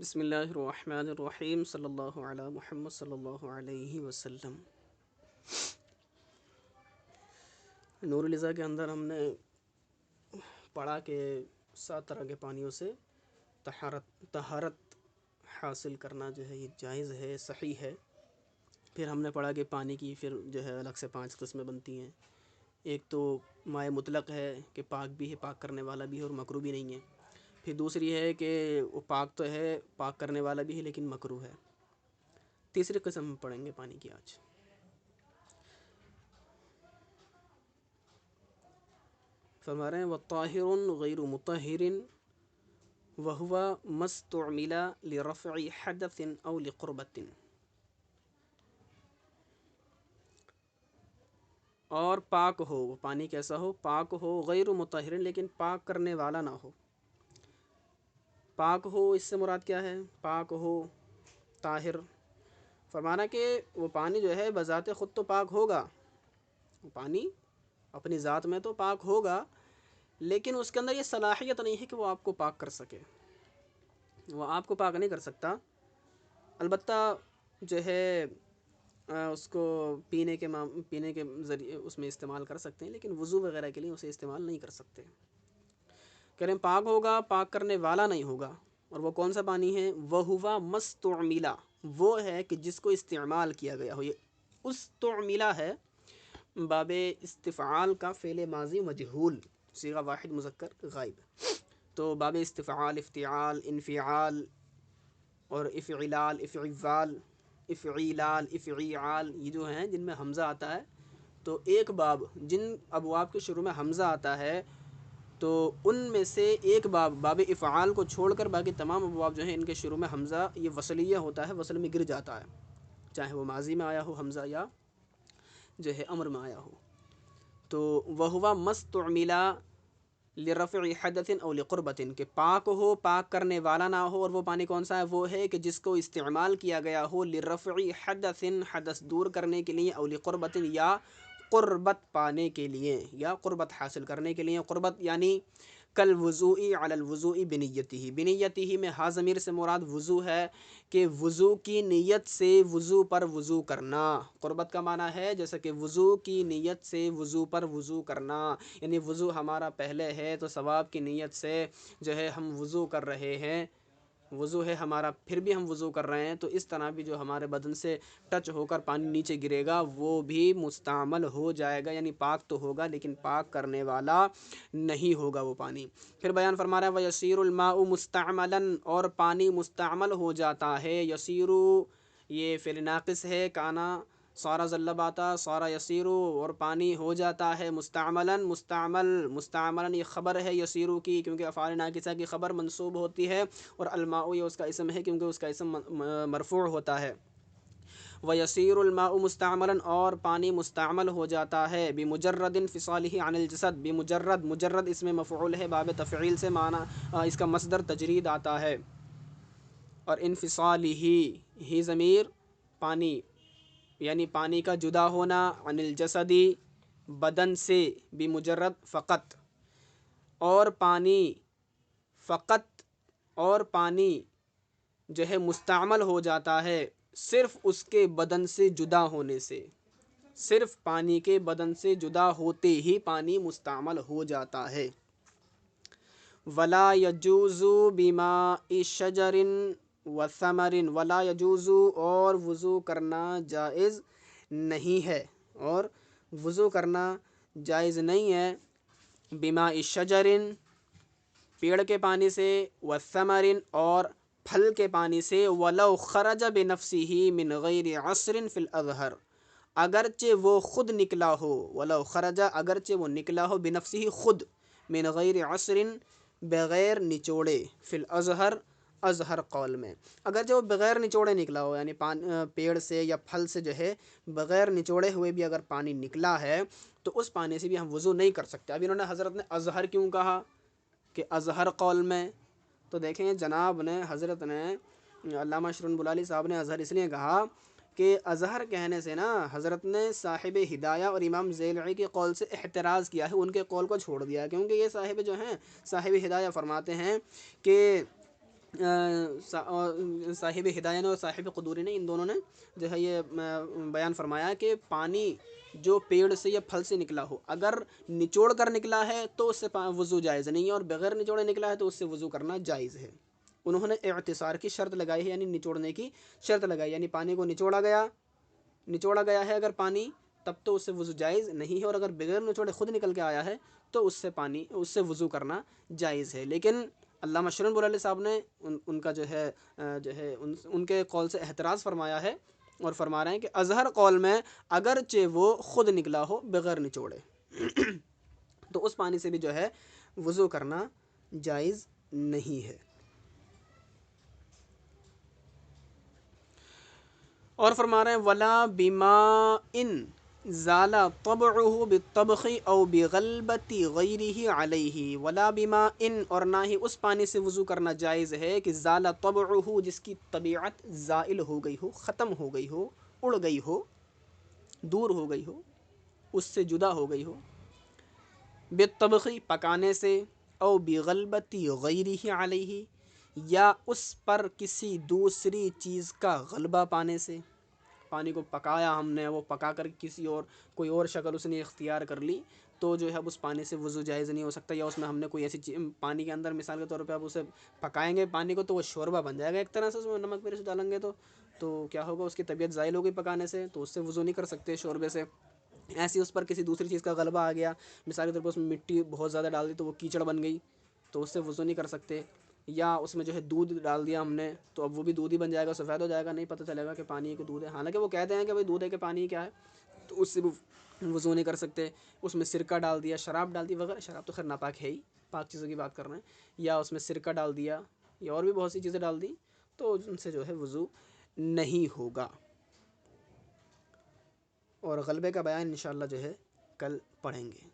بسم اللہ الرحمن الرحیم صلی اللہ علی محمد صلی اللہ علیہ وسلم۔ نور الازا کے اندر ہم نے پڑھا کہ 7 طرح کے پانیوں سے طہارت حاصل کرنا جو ہے یہ جائز ہے، صحیح ہے۔ پھر ہم نے پڑھا کہ پانی کی پھر جو ہے الگ سے 5 قسمیں بنتی ہیں۔ ایک تو مائع مطلق ہے کہ پاک بھی ہے، پاک کرنے والا بھی ہے اور مکروہ بھی نہیں ہے۔ پھر دوسری ہے کہ وہ پاک تو ہے، پاک کرنے والا بھی ہے لیکن مکروہ ہے۔ تیسری قسم ہم پڑھیں گے پانی کی آج۔ فرما رہے ہیں وَطَاهِرٌ غَيْرُ مُطَهِّرٍ وَهُوَ مَا اسْتُعْمِلَ لِرَفْعِ حَدَثٍ أَوْ لِقُرْبَةٍ۔ اور پاک ہو، وہ پانی کیسا ہو؟ پاک ہو، غیر مطہر لیکن پاک کرنے والا نہ ہو۔ پاک ہو اس سے مراد کیا ہے؟ پاک ہو، طاہر، فرمانا کہ وہ پانی جو ہے بذات خود تو پاک ہوگا، وہ پانی اپنی ذات میں تو پاک ہوگا، لیکن اس کے اندر یہ صلاحیت نہیں ہے کہ وہ آپ کو پاک کر سکے، وہ آپ کو پاک نہیں کر سکتا۔ البتہ جو ہے اس کو پینے کے ذریعے اس میں استعمال کر سکتے ہیں، لیکن وضو وغیرہ کے لیے اسے استعمال نہیں کر سکتے۔ کہہ رہے ہیں پاک ہوگا، پاک کرنے والا نہیں ہوگا۔ اور وہ کون سا پانی ہے؟ وَهُوَ مَا اسْتُعْمِلَ، وہ ہے کہ جس کو استعمال کیا گیا ہو۔ یہ استعمل ہے باب استفعال کا فعل ماضی مجہول، صیغہ واحد مذکر غائب، تو باب استفعال، افتعال، انفعال اور افعلال، افعال، افعیلال، افعیعال، یہ جو ہیں جن میں حمزہ آتا ہے، تو ایک باب جن ابواب کے شروع میں حمزہ آتا ہے تو ان میں سے ایک باب افعال کو چھوڑ کر باقی تمام ابواب جو ہیں ان کے شروع میں حمزہ یہ وصلیہ ہوتا ہے، وصل میں گر جاتا ہے، چاہے وہ ماضی میں آیا ہو حمزہ یا جو ہے امر میں آیا ہو۔ تو وَهُوَ مَا اسْتُعْمِلَ لِرَفْعِ حَدَثٍ أَوْ لِقُرْبَةٍ، کہ پاک ہو، پاک کرنے والا نہ ہو۔ اور وہ پانی کون سا ہے؟ وہ ہے کہ جس کو استعمال کیا گیا ہو لِرَفْعِ حَدَثٍ، حدث دور کرنے کے لیے، أَوْ لِقُرْبَةٍ، یا قربت پانے کے لیے، یا قربت حاصل کرنے کے لیے۔ قربت یعنی کل وضوء علی الوضوء بنیتہ، بنیتہ میں ہا ضمیر سے مراد وضو ہے کہ وضو کی نیت سے وضو پر وضو کرنا۔ قربت کا معنی ہے جیسا کہ وضو کی نیت سے وضو پر وضو کرنا، یعنی وضو ہمارا پہلے ہے تو ثواب کی نیت سے جو ہے ہم وضو کر رہے ہیں، وضو ہے ہمارا پھر بھی ہم وضو کر رہے ہیں، تو اس طرح بھی جو ہمارے بدن سے ٹچ ہو کر پانی نیچے گرے گا وہ بھی مستعمل ہو جائے گا، یعنی پاک تو ہوگا لیکن پاک کرنے والا نہیں ہوگا وہ پانی۔ پھر بیان فرما رہا ہے وَيَصِيرُ الْمَاءُ مُسْتَعْمَلًا، اور پانی مستعمل ہو جاتا ہے۔ یسیرو یہ فعل ناقص ہے، کانا صار ذلباتا صار یسیرو، اور پانی ہو جاتا ہے مستعملا، مستعملا یہ خبر ہے یسیرو کی، کیونکہ افعال ناقصہ کی خبر منصوب ہوتی ہے، اور الماء یہ اس کا اسم ہے کیونکہ اس کا اسم مرفوع ہوتا ہے۔ وَيَصِيرُ الْمَاءُ مُسْتَعْمَلًا، اور پانی مستعمل ہو جاتا ہے بِمُجَرَّدِ انفصالہ عن الجسد، بمجرد، مجرد اس میں مفعول ہے باب تفعیل سے، معنی اس کا مصدر تجرید آتا ہے، اور انفصالہ ہی ضمیر پانی یعنی پانی کا جدا ہونا، عن الجسدی بدن سے، بمجرد فقط، اور پانی فقط، اور پانی جو ہے مستعمل ہو جاتا ہے صرف اس کے بدن سے جدا ہونے سے، صرف پانی کے بدن سے جدا ہوتے ہی پانی مستعمل ہو جاتا ہے۔ ولا یجوز بماء شجر وثمر، ولا یجوز، اور وضو کرنا جائز نہیں ہے، اور وضو کرنا جائز نہیں ہے بماء شجر پیڑ کے پانی سے، وثمر اور پھل کے پانی سے، ولو خرج بنفسہ من غیر عصر فی الاظہر، اگرچہ وہ خود نکلا ہو، ولو خرج اگرچہ وہ نکلا ہو، بنفسہ خود، من غیر عصر بغیر نچوڑے، فی الاظہر اظہر قول میں، اگرچہ وہ بغیر نچوڑے نکلا ہو، یعنی پیڑ سے یا پھل سے جو ہے بغیر نچوڑے ہوئے بھی اگر پانی نکلا ہے تو اس پانی سے بھی ہم وضو نہیں کر سکتے۔ اب انہوں نے حضرت نے اظہر کیوں کہا کہ اظہر قول میں؟ تو دیکھیں جناب نے حضرت نے علامہ شرون بلالی صاحب نے اظہر اس لیے کہا کہ اظہر کہنے سے نا حضرت نے صاحب ہدایہ اور امام ذیلعی کے قول سے احتراز کیا ہے، ان کے قول کو چھوڑ دیا، کیونکہ یہ صاحب جو ہیں صاحب ہدایہ فرماتے ہیں کہ صاحب ہدایہ نے اور صاحب قدوری نے، ان دونوں نے جو ہے یہ بیان فرمایا کہ پانی جو پیڑ سے یا پھل سے نکلا ہو، اگر نچوڑ کر نکلا ہے تو اس سے وضو جائز نہیں ہے، اور بغیر نچوڑے نکلا ہے تو اس سے وضو کرنا جائز ہے۔ انہوں نے اعتصار کی شرط لگائی ہے، یعنی نچوڑنے کی شرط لگائی، یعنی پانی کو نچوڑا گیا ہے اگر پانی، تب تو اس سے وضو جائز نہیں ہے، اور اگر بغیر نچوڑے خود نکل کے آیا ہے تو اس سے وضو کرنا جائز ہے۔ لیکن علامہ شرن بولی صاحب نے ان کا جو ہے ان کے قول سے احتراز فرمایا ہے، اور فرما رہے ہیں کہ اظہر قول میں اگرچہ وہ خود نکلا ہو بغیر نچوڑے تو اس پانی سے بھی جو ہے وضو کرنا جائز نہیں ہے۔ اور فرما رہے ہیں ولا بما ان زال طبعه بالطبخ او بغلبت غیره علیہ، ولا بما ان، اور نہ ہی اس پانی سے وضو کرنا جائز ہے کہ زال طبعه، جس کی طبیعت زائل ہو گئی ہو، ختم ہو گئی ہو، اڑ گئی ہو، دور ہو گئی ہو، اس سے جدا ہو گئی ہو، بالطبخ، پکانے سے، او بغلبت غیره علیہ، یا اس پر کسی دوسری چیز کا غلبہ پانے سے، پانی کو پکایا ہم نے، وہ پکا کر کسی اور کوئی اور شکل اس نے اختیار کر لی، تو جو ہے اب اس پانی سے وضو جائز نہیں ہو سکتا، یا اس میں ہم نے کوئی ایسی چیز پانی کے اندر مثال کے طور پہ اب اسے پکائیں گے پانی کو تو وہ شوربہ بن جائے گا ایک طرح سے، اس میں نمک مرچ ڈالیں گے تو کیا ہوگا، اس کی طبیعت زائل ہو گئی پکانے سے، تو اس سے وضو نہیں کر سکتے شوربے سے۔ ایسی اس پر کسی دوسری چیز کا غلبہ آ گیا، مثال کے طور پر اس میں مٹی بہت زیادہ ڈال دی تو وہ کیچڑ بن گئی، تو اس سے وضو نہیں کر سکتے۔ یا اس میں جو ہے دودھ ڈال دیا ہم نے تو اب وہ بھی دودھ ہی بن جائے گا، سفید ہو جائے گا، نہیں پتہ چلے گا کہ پانی ہے کہ دودھ ہے، حالانکہ وہ کہتے ہیں کہ بھائی دودھ ہے کہ پانی کیا ہے، تو اس سے بھی وضو نہیں کر سکتے۔ اس میں سرکہ ڈال دیا، شراب ڈال دی وغیرہ، شراب تو خیر ناپاک ہے ہی، پاک چیزوں کی بات کر رہے ہیں، یا اس میں سرکہ ڈال دیا، یا اور بھی بہت سی چیزیں ڈال دی، تو ان سے جو ہے وضو نہیں ہوگا۔ اور غلبے کا بیان انشاءاللہ جو ہے کل پڑھیں گے۔